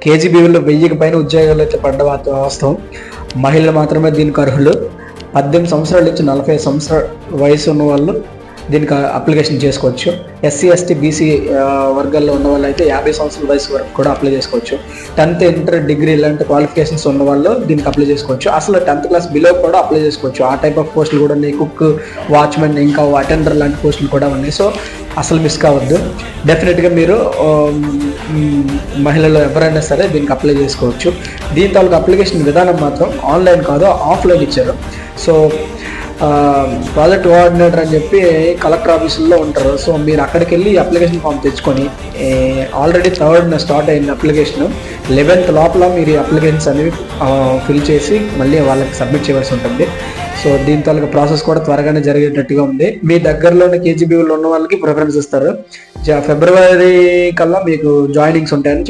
కేజీబీవీలో 1000కి పైన ఉద్యోగాలు అయితే పడ్డ వాస్తవం. మహిళలు మాత్రమే దీనికి అర్హులు. 18 సంవత్సరాల నుంచి 45 సంవత్సరాల వయసు ఉన్న వాళ్ళు దీనికి అప్లికేషన్ చేసుకోవచ్చు. ఎస్సీ ఎస్టీ బీసీ వర్గాల్లో ఉన్న వాళ్ళు అయితే 50 సంవత్సరాల వయసు వరకు కూడా అప్లై చేసుకోవచ్చు. 10th ఇంటర్ డిగ్రీ ఇలాంటి క్వాలిఫికేషన్స్ ఉన్న వాళ్ళు దీనికి అప్లై చేసుకోవచ్చు. అసలు 10th క్లాస్ బిలో కూడా అప్లై చేసుకోవచ్చు. ఆ టైప్ ఆఫ్ పోస్టులు కూడా ఉన్నాయి. కుక్, వాచ్మెన్, ఇంకా అటెండర్ లాంటి పోస్టులు కూడా ఉన్నాయి. సో అసలు మిస్ కావద్దు. డెఫినెట్గా మీరు మహిళలు ఎవరైనా సరే దీనికి అప్లై చేసుకోవచ్చు. దీని తాలూకు అప్లికేషన్ విధానం మాత్రం ఆన్లైన్ కాదు, ఆఫ్లైన్ ఇచ్చారు. సో ప్రాజెక్ట్ కోఆర్డినేటర్ అని చెప్పి కలెక్టర్ ఆఫీసుల్లో ఉంటారు. సో మీరు అక్కడికి వెళ్ళి అప్లికేషన్ ఫామ్ తెచ్చుకొని, ఆల్రెడీ 3rd స్టార్ట్ అయింది అప్లికేషన్. 11th లోపల మీరు అప్లికేషన్స్ అనేవి ఫిల్ చేసి మళ్ళీ వాళ్ళకి సబ్మిట్ చేయవలసి ఉంటుంది. సో దీని తాలూకు ప్రాసెస్ కూడా త్వరగానే జరిగేటట్టుగా ఉంది. మీ దగ్గరలోని కేజీబీవీలో ఉన్న వాళ్ళకి ప్రిఫరెన్స్ ఇస్తారు. ఫిబ్రవరి కల్లా మీకు జాయినింగ్స్ ఉంటాయని